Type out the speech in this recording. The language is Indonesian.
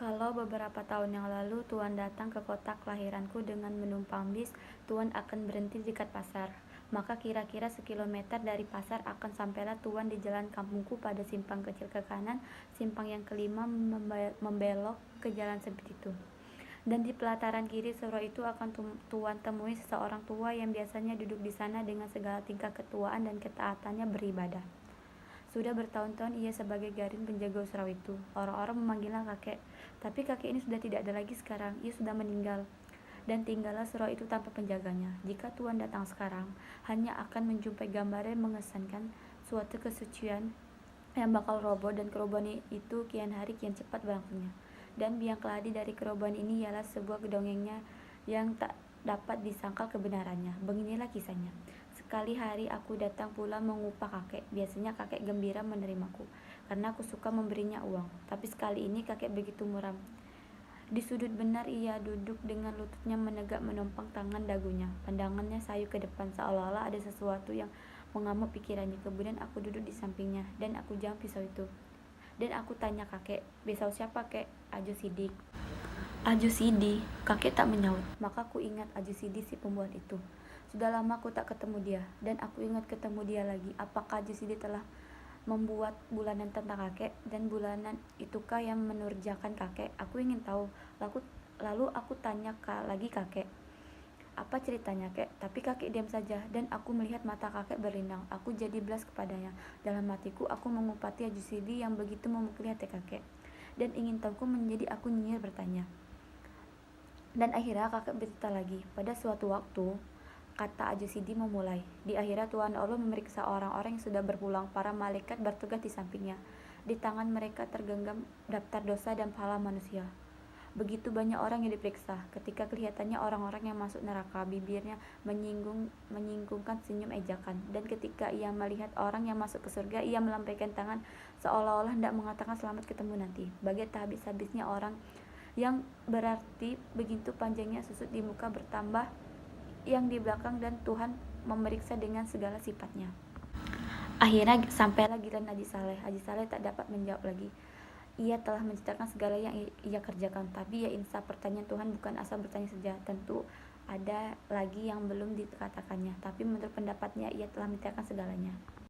Kalau beberapa tahun yang lalu Tuan datang ke kota kelahiranku dengan menumpang bis, Tuan akan berhenti di dekat pasar. Maka kira-kira sekilometer dari pasar akan sampailah Tuan di jalan kampungku pada simpang kecil ke kanan, simpang yang kelima membelok ke jalan sempit itu. Dan di pelataran kiri suro itu akan Tuan temui seseorang tua yang biasanya duduk di sana dengan segala tingkah ketuaan dan ketaatannya beribadah. Sudah bertahun-tahun ia sebagai garin penjaga surau itu. Orang-orang memanggilnya kakek. Tapi kakek ini sudah tidak ada lagi sekarang. Ia sudah meninggal. Dan tinggallah surau itu tanpa penjaganya. Jika Tuan datang sekarang, hanya akan menjumpai gambar yang mengesankan suatu kesucian yang bakal roboh, dan kerobohan itu kian hari kian cepat berlangsungnya. Dan biang keladi dari kerobohan ini ialah sebuah dongengnya yang tak dapat disangkal kebenarannya. Beginilah kisahnya. Sekali hari aku datang pula mengupah kakek. Biasanya kakek gembira menerimaku, karena aku suka memberinya uang. Tapi sekali ini kakek begitu muram. Di sudut benar ia duduk dengan lututnya menegak menopang tangan dagunya. Pandangannya sayu ke depan seolah-olah ada sesuatu yang mengamuk pikirannya. Kemudian aku duduk di sampingnya dan aku jam pisau itu. Dan aku tanya kakek, "Pisau siapa, kek?" "Ajo Sidik." "Ajo Sidi?" Kakek tak menyaut. Maka aku ingat Ajo Sidi, si pembuat itu. Sudah lama aku tak ketemu dia, dan aku ingat ketemu dia lagi. Apakah Ajo Sidi telah membuat bulanan tentang kakek, dan bulanan itukah yang menurjakan kakek? Aku ingin tahu. Lalu aku tanya lagi kakek, "Apa ceritanya, kek?" Tapi kakek diam saja, dan aku melihat mata kakek berlinang. Aku jadi belas kepadanya. Dalam hatiku aku mengupati Ajo Sidi yang begitu memukuli hati kakek, dan ingin tahuku menjadi aku nyinyir bertanya. Dan akhirnya kakek bercerita lagi. Pada suatu waktu, kata Ajo Sidi memulai, di akhirnya Tuhan Allah memeriksa orang-orang yang sudah berpulang. Para malaikat bertugas di sampingnya. Di tangan mereka tergenggam daftar dosa dan pahala manusia. Begitu banyak orang yang diperiksa. Ketika kelihatannya orang-orang yang masuk neraka, bibirnya menyinggungkan senyum ejakan. Dan ketika ia melihat orang yang masuk ke surga, ia melambaikan tangan seolah-olah hendak mengatakan selamat ketemu nanti. Bagai tak habis-habisnya orang yang berarti begitu panjangnya susut di muka bertambah yang di belakang, dan Tuhan memeriksa dengan segala sifatnya. Akhirnya sampailah giliran Haji Saleh. Haji Saleh tak dapat menjawab lagi. Ia telah menceritakan segala yang ia kerjakan, tapi ia insaf. Pertanyaan Tuhan bukan asal bertanya saja. Tentu ada lagi yang belum dikatakannya, tapi menurut pendapatnya ia telah menceritakan segalanya.